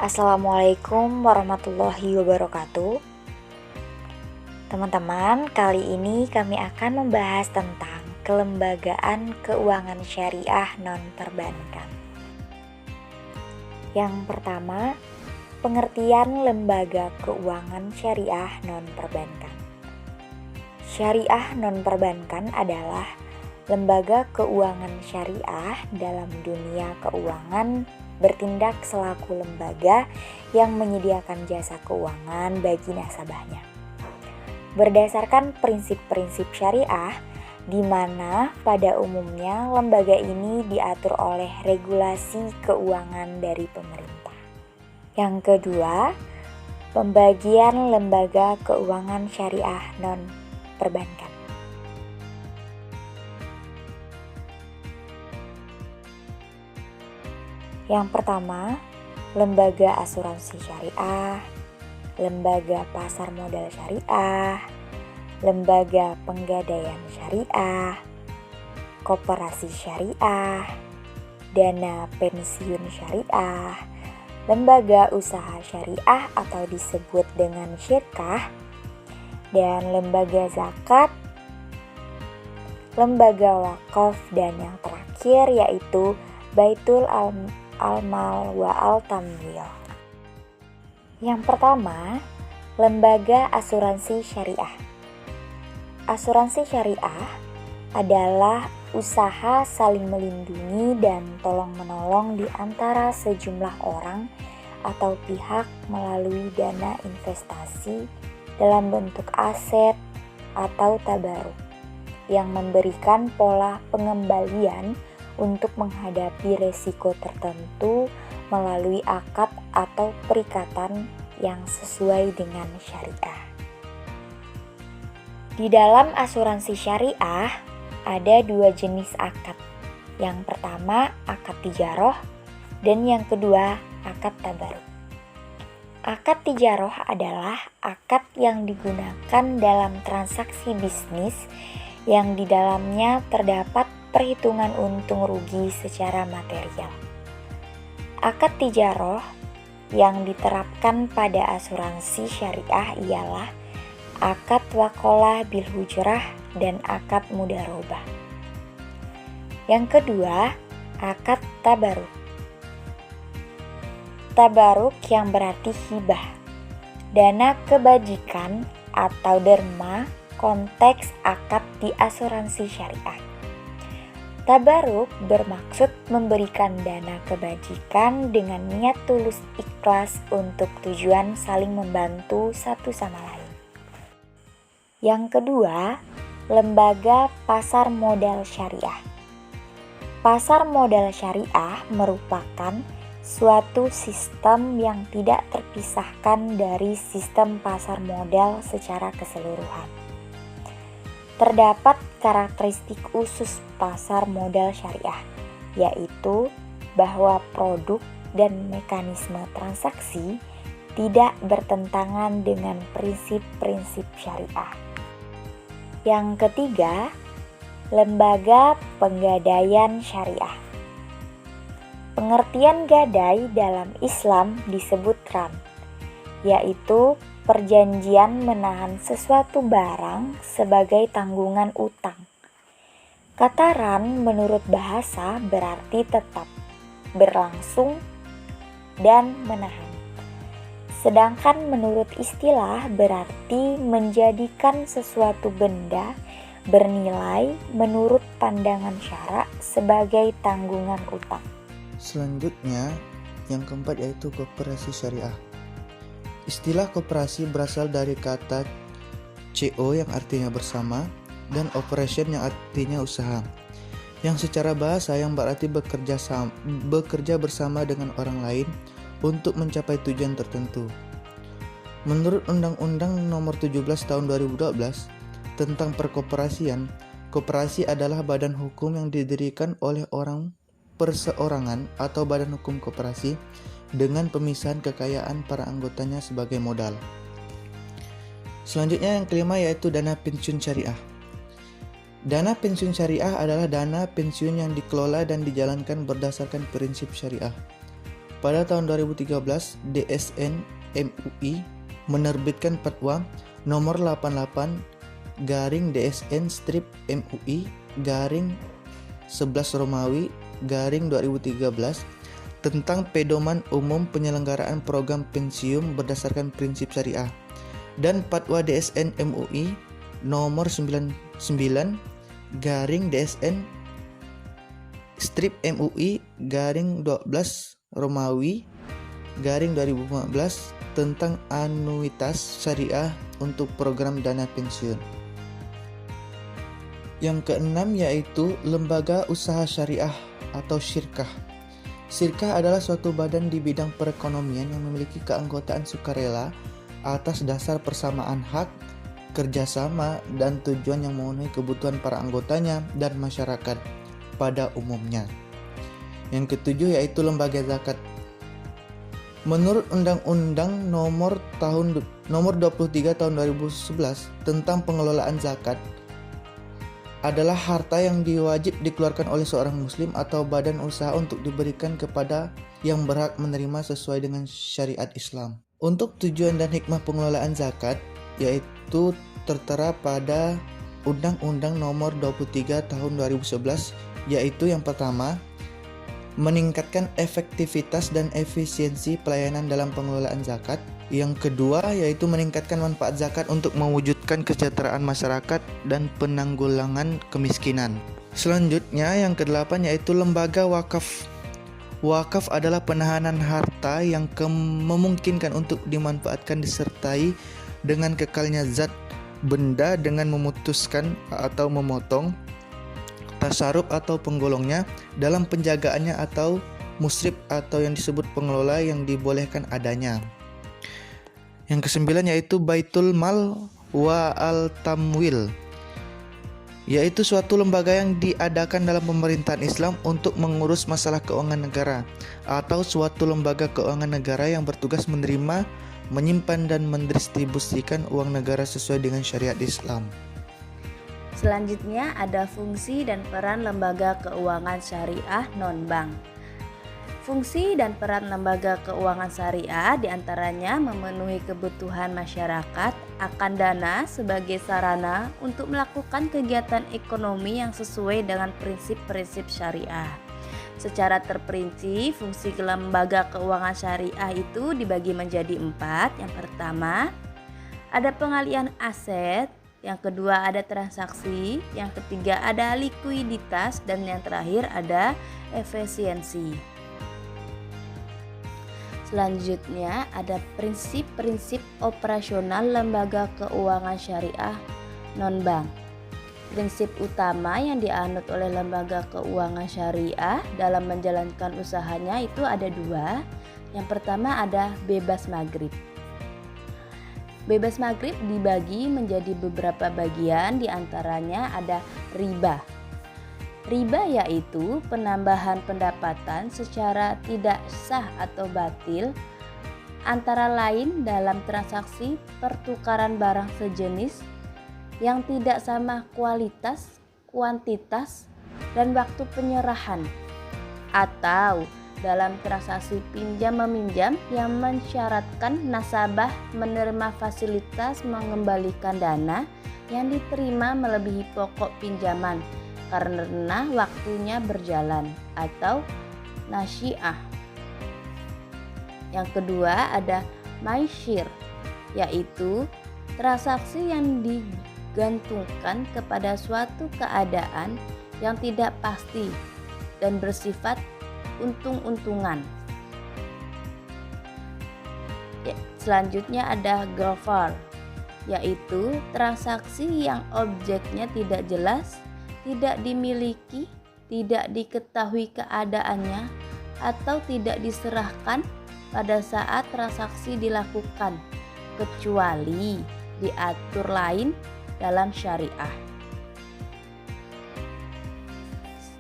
Assalamualaikum warahmatullahi wabarakatuh. Teman-teman, kali ini kami akan membahas tentang kelembagaan keuangan syariah non-perbankan. Yang pertama, pengertian lembaga keuangan syariah non-perbankan. Syariah non-perbankan adalah lembaga keuangan syariah dalam dunia keuangan bertindak selaku lembaga yang menyediakan jasa keuangan bagi nasabahnya. Berdasarkan prinsip-prinsip syariah, di mana pada umumnya lembaga ini diatur oleh regulasi keuangan dari pemerintah. Yang kedua, pembagian lembaga keuangan syariah non-perbankan. Yang pertama, lembaga asuransi syariah, lembaga pasar modal syariah, lembaga penggadaian syariah, koperasi syariah, dana pensiun syariah, lembaga usaha syariah atau disebut dengan syirkah, dan lembaga zakat, lembaga wakaf, dan yang terakhir yaitu Baitul Al-Mal wa Al-Tamwil. Yang pertama, lembaga asuransi syariah. Asuransi syariah adalah usaha saling melindungi dan tolong-menolong di antara sejumlah orang atau pihak melalui dana investasi dalam bentuk aset atau tabaruk yang memberikan pola pengembalian untuk menghadapi resiko tertentu melalui akad atau perikatan yang sesuai dengan syariah. Di dalam asuransi syariah ada dua jenis akad. Yang pertama akad tijaroh dan yang kedua akad tabaruk. Akad tijaroh adalah akad yang digunakan dalam transaksi bisnis yang di dalamnya terdapat perhitungan untung rugi secara material. Akad tijaroh yang diterapkan pada asuransi syariah ialah akad waqolah bil hujrah dan akad mudarobah. Yang kedua, akad tabaruk. Tabaruk yang berarti hibah, dana kebajikan atau derma konteks akad di asuransi syariah. Tabaruk bermaksud memberikan dana kebajikan dengan niat tulus ikhlas untuk tujuan saling membantu satu sama lain. Yang kedua, lembaga pasar modal syariah. Pasar modal syariah merupakan suatu sistem yang tidak terpisahkan dari sistem pasar modal secara keseluruhan. Terdapat karakteristik khusus pasar modal syariah, yaitu bahwa produk dan mekanisme transaksi tidak bertentangan dengan prinsip-prinsip syariah. Yang ketiga, lembaga penggadaian syariah. Pengertian gadai dalam Islam disebut ran, yaitu perjanjian menahan sesuatu barang sebagai tanggungan utang. Kata ran menurut bahasa berarti tetap, berlangsung, dan menahan. Sedangkan menurut istilah berarti menjadikan sesuatu benda bernilai menurut pandangan syara sebagai tanggungan utang. Selanjutnya, yang keempat yaitu koperasi syariah. Istilah koperasi berasal dari kata CO yang artinya bersama dan operation yang artinya usaha, yang secara bahasa yang berarti bekerja bersama dengan orang lain untuk mencapai tujuan tertentu. Menurut Undang-Undang Nomor 17 Tahun 2012 tentang perkoperasian, koperasi adalah badan hukum yang didirikan oleh orang perseorangan atau badan hukum koperasi dengan pemisahan kekayaan para anggotanya sebagai modal. Selanjutnya yang kelima yaitu dana pensiun syariah. Dana pensiun syariah adalah dana pensiun yang dikelola dan dijalankan berdasarkan prinsip syariah. pada tahun 2013 DSN MUI menerbitkan Fatwa nomor 88 garing DSN strip MUI garing 11 Romawi garing 2013 tentang pedoman umum penyelenggaraan program pensiun berdasarkan prinsip syariah, dan Fatwa DSN MUI nomor 99 garing DSN strip MUI garing 12 Romawi garing 2015 tentang anuitas syariah untuk program dana pensiun. Yang keenam yaitu lembaga usaha syariah atau syirkah. Syirkah adalah suatu badan di bidang perekonomian yang memiliki keanggotaan sukarela atas dasar persamaan hak, kerjasama, dan tujuan yang memenuhi kebutuhan para anggotanya dan masyarakat pada umumnya. Yang ketujuh yaitu lembaga zakat. Menurut Undang-Undang nomor 23 tahun 2011 tentang pengelolaan zakat, adalah harta yang diwajib dikeluarkan oleh seorang muslim atau badan usaha untuk diberikan kepada yang berhak menerima sesuai dengan syariat Islam. Untuk tujuan dan hikmah pengelolaan zakat yaitu tertera pada Undang-Undang nomor 23 tahun 2011, yaitu yang pertama, meningkatkan efektivitas dan efisiensi pelayanan dalam pengelolaan zakat. Yang kedua yaitu meningkatkan manfaat zakat untuk mewujudkan kesejahteraan masyarakat dan penanggulangan kemiskinan. Selanjutnya yang kedelapan yaitu lembaga wakaf. Wakaf adalah penahanan harta yang memungkinkan untuk dimanfaatkan disertai dengan kekalnya zat benda dengan memutuskan atau memotong, tasarruf atau penggolongnya dalam penjagaannya atau musrif atau yang disebut pengelola yang dibolehkan adanya. Yang kesembilan yaitu Baitul Mal wa Al-Tamwil, yaitu suatu lembaga yang diadakan dalam pemerintahan Islam untuk mengurus masalah keuangan negara, atau suatu lembaga keuangan negara yang bertugas menerima, menyimpan dan mendistribusikan uang negara sesuai dengan syariat Islam. Selanjutnya ada fungsi dan peran lembaga keuangan syariah non-bank. Fungsi dan peran lembaga keuangan syariah diantaranya memenuhi kebutuhan masyarakat akan dana sebagai sarana untuk melakukan kegiatan ekonomi yang sesuai dengan prinsip-prinsip syariah. Secara terperinci, fungsi lembaga keuangan syariah itu dibagi menjadi 4. Yang pertama, ada pengalian aset. Yang kedua ada transaksi, yang ketiga ada likuiditas, dan yang terakhir ada efisiensi. Selanjutnya ada prinsip-prinsip operasional lembaga keuangan syariah non-bank. Prinsip utama yang dianut oleh lembaga keuangan syariah dalam menjalankan usahanya itu ada 2. Yang pertama ada bebas maghrib. Bebas maghrib dibagi menjadi beberapa bagian, diantaranya ada riba. Riba yaitu penambahan pendapatan secara tidak sah atau batil, antara lain dalam transaksi pertukaran barang sejenis yang tidak sama kualitas, kuantitas, dan waktu penyerahan, atau dalam transaksi pinjam-meminjam yang mensyaratkan nasabah menerima fasilitas mengembalikan dana yang diterima melebihi pokok pinjaman karena waktunya berjalan, atau nasyiah. Yang kedua ada maishir, yaitu transaksi yang digantungkan kepada suatu keadaan yang tidak pasti dan bersifat untung-untungan. Selanjutnya ada gofar, yaitu transaksi yang objeknya tidak jelas, tidak dimiliki, tidak diketahui keadaannya, atau tidak diserahkan pada saat transaksi dilakukan, kecuali diatur lain dalam syariah.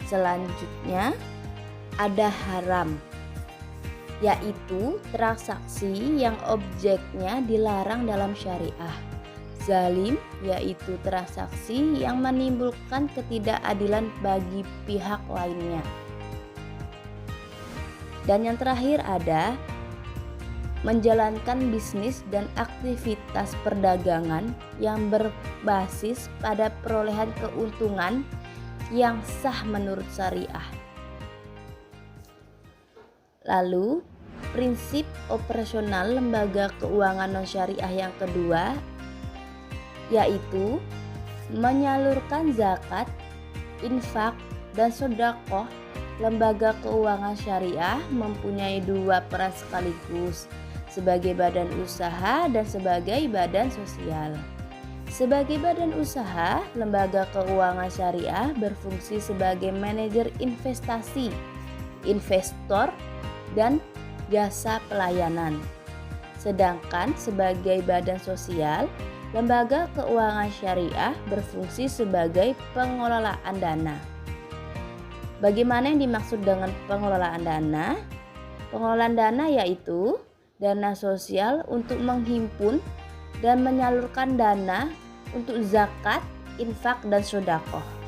Selanjutnya ada haram, yaitu transaksi yang objeknya dilarang dalam syariah. Zalim yaitu transaksi yang menimbulkan ketidakadilan bagi pihak lainnya. Dan yang terakhir ada menjalankan bisnis dan aktivitas perdagangan yang berbasis pada perolehan keuntungan yang sah menurut syariah. Lalu, prinsip operasional lembaga keuangan non-syariah yang kedua yaitu menyalurkan zakat, infak, dan sedekah. Lembaga keuangan syariah mempunyai dua peran sekaligus, sebagai badan usaha dan sebagai badan sosial. Sebagai badan usaha, lembaga keuangan syariah berfungsi sebagai manajer investasi, investor, dan jasa pelayanan. Sedangkan sebagai badan sosial, lembaga keuangan syariah berfungsi sebagai pengelolaan dana. Bagaimana yang dimaksud dengan pengelolaan dana? Pengelolaan dana yaitu dana sosial untuk menghimpun dan menyalurkan dana untuk zakat, infak, dan sedekah.